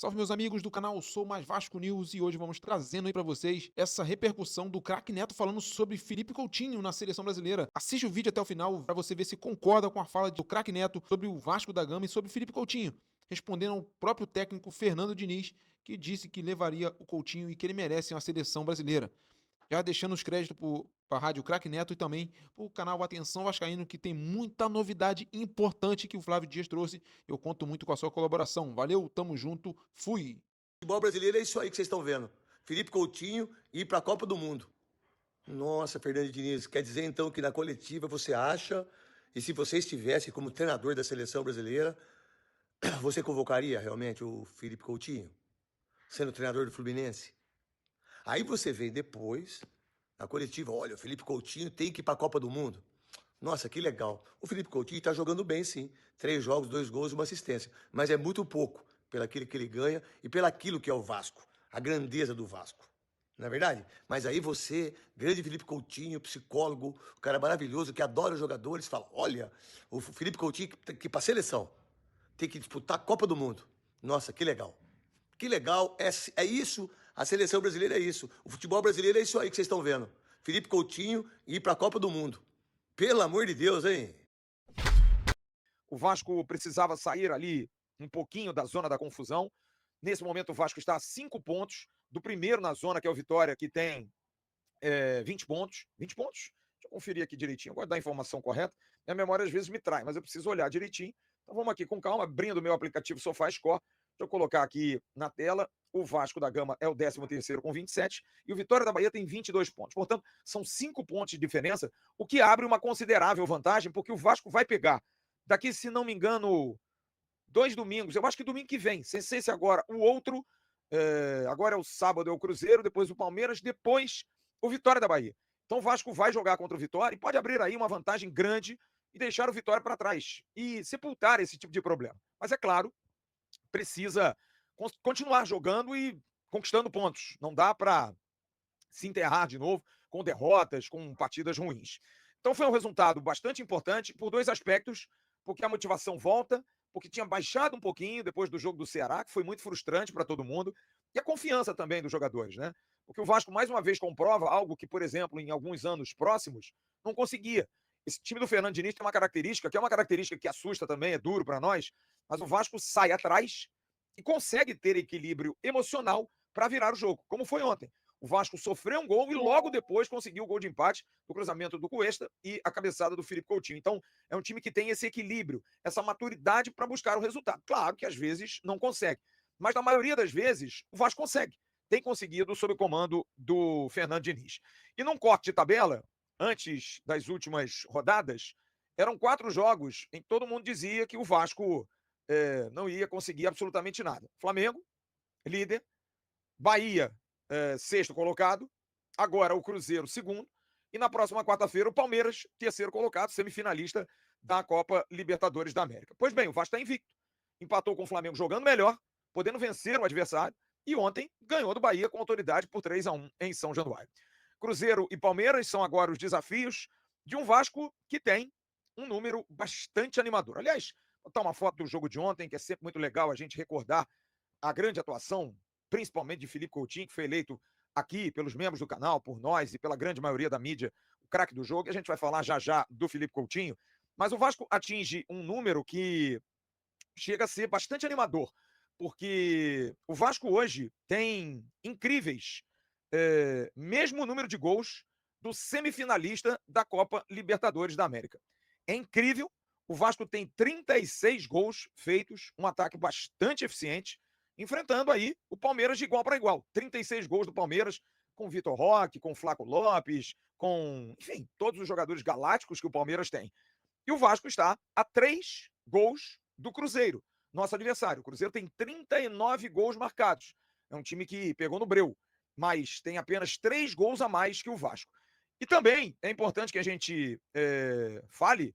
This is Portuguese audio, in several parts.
Salve meus amigos do canal Sou Mais Vasco News e hoje vamos trazendo aí pra vocês essa repercussão do craque Neto falando sobre Felipe Coutinho na seleção brasileira. Assiste o vídeo até o final pra você ver se concorda com a fala do craque Neto sobre o Vasco da Gama e sobre Felipe Coutinho, respondendo ao próprio técnico Fernando Diniz, que disse que levaria o Coutinho e que ele merece uma seleção brasileira. Já deixando os créditos para a Rádio Craque Neto e também para o canal Atenção Vascaíno, que tem muita novidade importante que o Flávio Dias trouxe. Eu conto muito com a sua colaboração. Valeu, tamo junto, fui! Futebol brasileiro é isso aí que vocês estão vendo. Felipe Coutinho ir para a Copa do Mundo. Nossa, Fernando Diniz, quer dizer então que na coletiva você acha, e se você estivesse como treinador da seleção brasileira, você convocaria realmente o Felipe Coutinho, sendo treinador do Fluminense? Aí você vem depois, na coletiva, olha, o Felipe Coutinho tem que ir para a Copa do Mundo. Nossa, que legal. O Felipe Coutinho está jogando bem, sim. 3 jogos, 2 gols e uma assistência. Mas é muito pouco pelaquilo que ele ganha e pelaquilo que é o Vasco. A grandeza do Vasco. Não é verdade? Mas aí você, grande Felipe Coutinho, psicólogo, um cara maravilhoso, que adora os jogadores, fala, olha, o Felipe Coutinho que para a seleção tem que disputar a Copa do Mundo. Nossa, que legal. Que legal. É isso. A seleção brasileira é isso. O futebol brasileiro é isso aí que vocês estão vendo. Felipe Coutinho ir para a Copa do Mundo. Pelo amor de Deus, hein? O Vasco precisava sair ali um pouquinho da zona da confusão. Nesse momento, o Vasco está a 5 pontos do primeiro na zona, que é o Vitória, que tem 20 pontos. 20 pontos? Deixa eu conferir aqui direitinho. Eu gosto da informação correta. Minha memória às vezes me trai, mas eu preciso olhar direitinho. Então vamos aqui com calma, abrindo o meu aplicativo SofaScore. Deixa eu colocar aqui na tela. O Vasco da Gama é o 13º com 27 e o Vitória da Bahia tem 22 pontos. Portanto, são 5 pontos de diferença, o que abre uma considerável vantagem, porque o Vasco vai pegar daqui, se não me engano, 2 domingos. Eu acho que domingo que vem. Sem ser esse agora. O outro, agora é o sábado, é o Cruzeiro, depois o Palmeiras, depois o Vitória da Bahia. Então o Vasco vai jogar contra o Vitória e pode abrir aí uma vantagem grande e deixar o Vitória para trás e sepultar esse tipo de problema. Mas é claro, precisa continuar jogando e conquistando pontos. Não dá para se enterrar de novo com derrotas, com partidas ruins. Então foi um resultado bastante importante por dois aspectos, porque a motivação volta, porque tinha baixado um pouquinho depois do jogo do Ceará, que foi muito frustrante para todo mundo, e a confiança também dos jogadores, né? Porque o Vasco mais uma vez comprova algo que, por exemplo, em alguns anos próximos, não conseguia. Esse time do Fernando Diniz tem uma característica, que é uma característica que assusta também, é duro para nós, mas o Vasco sai atrás e consegue ter equilíbrio emocional para virar o jogo, como foi ontem. O Vasco sofreu um gol e logo depois conseguiu o gol de empate do cruzamento do Cuesta e a cabeçada do Felipe Coutinho. Então, é um time que tem esse equilíbrio, essa maturidade para buscar o resultado. Claro que às vezes não consegue, mas na maioria das vezes o Vasco consegue. Tem conseguido sob o comando do Fernando Diniz. E num corte de tabela, antes das últimas rodadas, eram 4 jogos em que todo mundo dizia que o Vasco não ia conseguir absolutamente nada. Flamengo, líder. Bahia, sexto colocado. Agora o Cruzeiro, segundo. E na próxima quarta-feira, o Palmeiras, terceiro colocado, semifinalista da Copa Libertadores da América. Pois bem, o Vasco está invicto. Empatou com o Flamengo jogando melhor, podendo vencer o adversário. E ontem ganhou do Bahia com autoridade por 3-1 em São Januário. Cruzeiro e Palmeiras são agora os desafios de um Vasco que tem um número bastante animador. Aliás, vou botar uma foto do jogo de ontem, que é sempre muito legal a gente recordar a grande atuação, principalmente de Felipe Coutinho, que foi eleito aqui pelos membros do canal, por nós e pela grande maioria da mídia, o craque do jogo. E a gente vai falar já já do Felipe Coutinho. Mas o Vasco atinge um número que chega a ser bastante animador, porque o Vasco hoje tem incríveis, mesmo número de gols do semifinalista da Copa Libertadores da América. É incrível. O Vasco tem 36 gols feitos, um ataque bastante eficiente, enfrentando aí o Palmeiras de igual para igual. 36 gols do Palmeiras, com o Vitor Roque, com o Flaco Lopes, com, enfim, todos os jogadores galácticos que o Palmeiras tem. E o Vasco está a 3 gols do Cruzeiro, nosso adversário. O Cruzeiro tem 39 gols marcados. É um time que pegou no breu, mas tem apenas 3 gols a mais que o Vasco. E também é importante que a gente fale,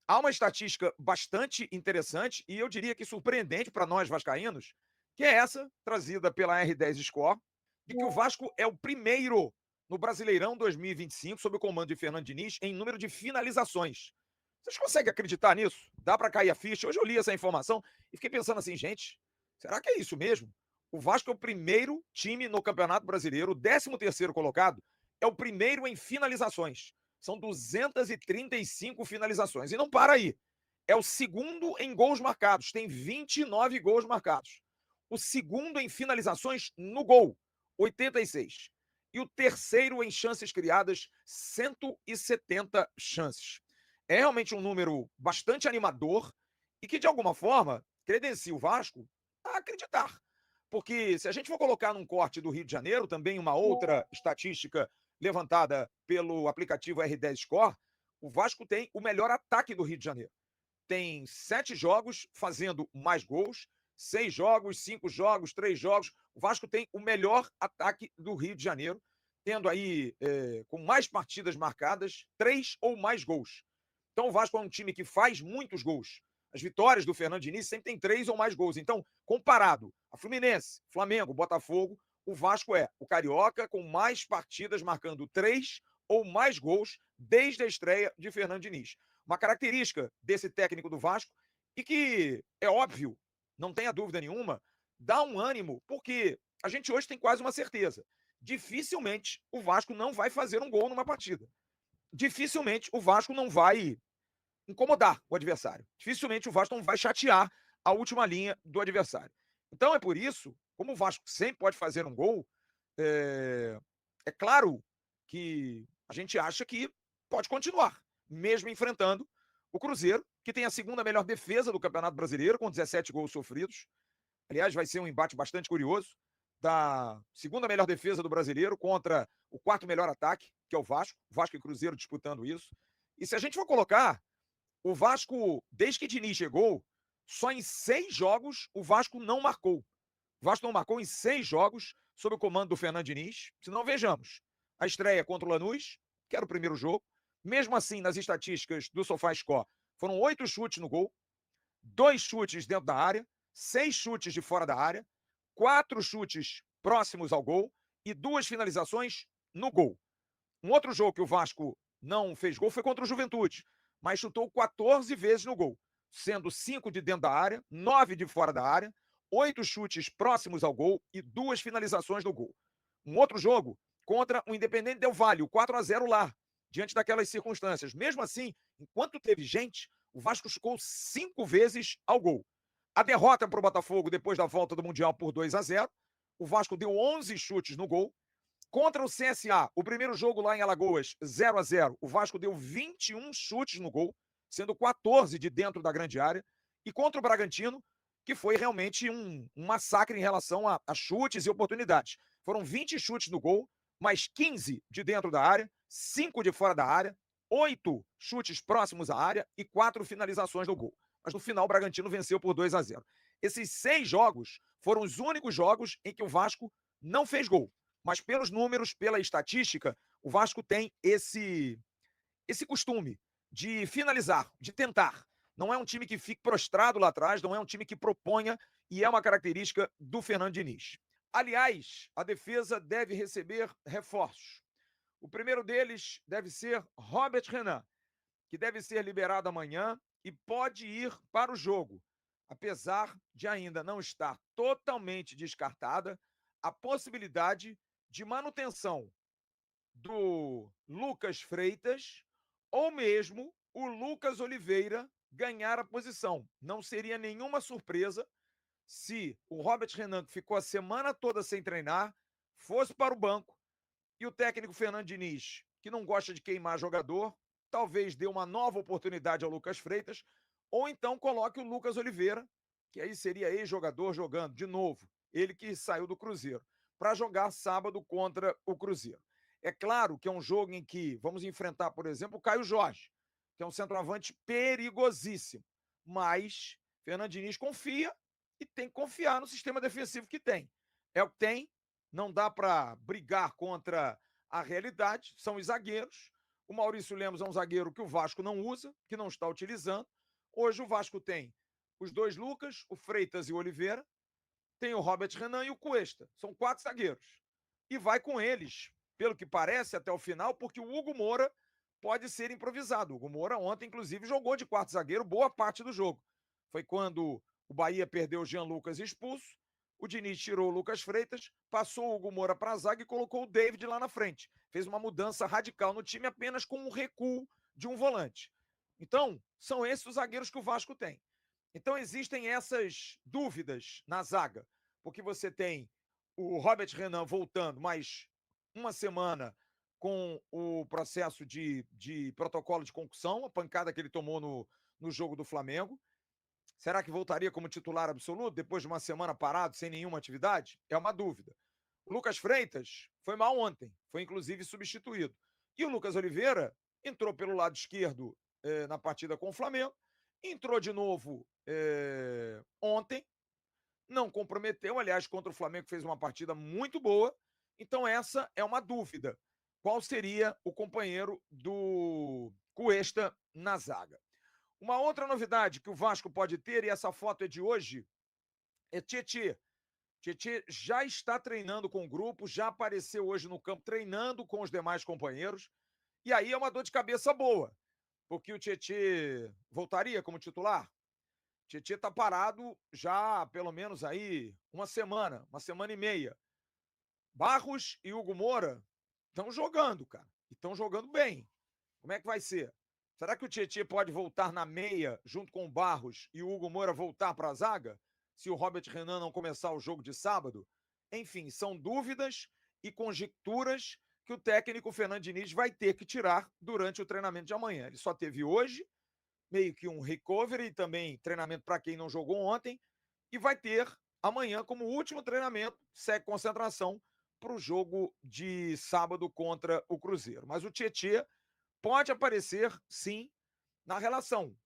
há uma estatística bastante interessante e eu diria que surpreendente para nós vascaínos, que é essa, trazida pela R10 Score, de que o Vasco é o primeiro no Brasileirão 2025, sob o comando de Fernando Diniz, em número de finalizações. Vocês conseguem acreditar nisso? Dá para cair a ficha? Hoje eu li essa informação e fiquei pensando assim, gente, Será que é isso mesmo? O Vasco é o primeiro time no Campeonato Brasileiro, o 13º colocado, é o primeiro em finalizações. São 235 finalizações. E não para aí. É o segundo em gols marcados, tem 29 gols marcados. O segundo em finalizações no gol, 86. E o terceiro em chances criadas, 170 chances. É realmente um número bastante animador e que, de alguma forma, credencia o Vasco a acreditar. Porque se a gente for colocar num corte do Rio de Janeiro, também uma outra estatística levantada pelo aplicativo R10 Score, o Vasco tem o melhor ataque do Rio de Janeiro. Tem 7 jogos fazendo mais gols, 6 jogos, 5 jogos, 3 jogos. O Vasco tem o melhor ataque do Rio de Janeiro, tendo aí, com mais partidas marcadas, 3 ou mais gols. Então o Vasco é um time que faz muitos gols. As vitórias do Fernando Diniz sempre tem 3 ou mais gols. Então, comparado a Fluminense, Flamengo, Botafogo, o Vasco é o carioca com mais partidas marcando 3 ou mais gols desde a estreia de Fernando Diniz. Uma característica desse técnico do Vasco e que, é óbvio, não tenha dúvida nenhuma, dá um ânimo, porque a gente hoje tem quase uma certeza. Dificilmente o Vasco não vai fazer um gol numa partida. Dificilmente o Vasco não vai incomodar o adversário. Dificilmente o Vasco não vai chatear a última linha do adversário. Então é por isso, como o Vasco sempre pode fazer um gol, é claro que a gente acha que pode continuar, mesmo enfrentando o Cruzeiro, que tem a segunda melhor defesa do Campeonato Brasileiro, com 17 gols sofridos. Aliás, vai ser um embate bastante curioso, da segunda melhor defesa do Brasileiro contra o quarto melhor ataque, que é o Vasco e Cruzeiro disputando isso. E se a gente for colocar, o Vasco, desde que Diniz chegou, só em 6 jogos o Vasco não marcou. O Vasco não marcou em 6 jogos sob o comando do Fernando Diniz. Se não, vejamos. A estreia contra o Lanús, que era o primeiro jogo. Mesmo assim, nas estatísticas do SofaScore, foram 8 chutes no gol, 2 chutes dentro da área, 6 chutes de fora da área, 4 chutes próximos ao gol e 2 finalizações no gol. Um outro jogo que o Vasco não fez gol foi contra o Juventude, mas chutou 14 vezes no gol, sendo 5 de dentro da área, 9 de fora da área, 8 chutes próximos ao gol e 2 finalizações no gol. Um outro jogo contra o Independente Del Valle, o 4-0 lá, diante daquelas circunstâncias. Mesmo assim, enquanto teve gente, o Vasco chutou 5 vezes ao gol. A derrota para o Botafogo depois da volta do Mundial por 2-0, o Vasco deu 11 chutes no gol. Contra o CSA, o primeiro jogo lá em Alagoas, 0-0, o Vasco deu 21 chutes no gol, sendo 14 de dentro da grande área. E contra o Bragantino, que foi realmente um massacre em relação a chutes e oportunidades. Foram 20 chutes no gol, mais 15 de dentro da área, 5 de fora da área, 8 chutes próximos à área e 4 finalizações no gol. Mas no final o Bragantino venceu por 2-0. Esses 6 jogos foram os únicos jogos em que o Vasco não fez gol. Mas pelos números, pela estatística, o Vasco tem esse costume de finalizar, de tentar. Não é um time que fique prostrado lá atrás, não é um time que proponha, e é uma característica do Fernando Diniz. Aliás, a defesa deve receber reforços. O primeiro deles deve ser Robert Renan, que deve ser liberado amanhã e pode ir para o jogo, apesar de ainda não estar totalmente descartada a possibilidade de manutenção do Lucas Freitas ou mesmo o Lucas Oliveira ganhar a posição. Não seria nenhuma surpresa se o Robert Renan, que ficou a semana toda sem treinar, fosse para o banco e o técnico Fernando Diniz, que não gosta de queimar jogador, talvez dê uma nova oportunidade ao Lucas Freitas, ou então coloque o Lucas Oliveira, que aí seria ex-jogador jogando de novo, ele que saiu do Cruzeiro, para jogar sábado contra o Cruzeiro. É claro que é um jogo em que vamos enfrentar, por exemplo, o Caio Jorge, que é um centroavante perigosíssimo, mas Fernando Diniz confia e tem que confiar no sistema defensivo que tem. É o que tem, não dá para brigar contra a realidade, são os zagueiros. O Maurício Lemos é um zagueiro que o Vasco não usa, que não está utilizando. Hoje o Vasco tem os 2 Lucas, o Freitas e o Oliveira, tem o Robert Renan e o Cuesta. São 4 zagueiros. E vai com eles, pelo que parece, até o final, porque o Hugo Moura pode ser improvisado. O Hugo Moura ontem, inclusive, jogou de quarto zagueiro boa parte do jogo. Foi quando O Bahia perdeu o Jean Lucas expulso, o Diniz tirou o Lucas Freitas, passou o Hugo Moura para a zaga e colocou o David lá na frente. Fez uma mudança radical no time apenas com um recuo de um volante. Então, são esses os zagueiros que o Vasco tem. Então, existem essas dúvidas na zaga, porque você tem o Robert Renan voltando mais uma semana com o processo de protocolo de concussão, a pancada que ele tomou no jogo do Flamengo. Será que voltaria como titular absoluto depois de uma semana parado, sem nenhuma atividade? É uma dúvida. O Lucas Freitas foi mal ontem, foi inclusive substituído. E o Lucas Oliveira entrou pelo lado esquerdo na partida com o Flamengo, entrou de novo ontem, não comprometeu, aliás, contra o Flamengo fez uma partida muito boa. Então essa é uma dúvida. Qual seria o companheiro do Cuesta na zaga? Uma outra novidade que o Vasco pode ter, e essa foto é de hoje, é Tietê. Tietê já está treinando com o grupo, já apareceu hoje no campo treinando com os demais companheiros. E aí é uma dor de cabeça boa, porque o Tietê voltaria como titular. Tietê está parado já há pelo menos aí uma semana e meia. Barros e Hugo Moura estão jogando, cara. E estão jogando bem. Como é que vai ser? Será que o Tietê pode voltar na meia junto com o Barros e o Hugo Moura voltar para a zaga? Se o Robert Renan não começar o jogo de sábado? Enfim, são dúvidas e conjecturas que o técnico Fernando Diniz vai ter que tirar durante o treinamento de amanhã. Ele só teve hoje, meio que um recovery, também treinamento para quem não jogou ontem, e vai ter amanhã como último treinamento, segue concentração para o jogo de sábado contra o Cruzeiro. Mas o Tietê pode aparecer, sim, na relação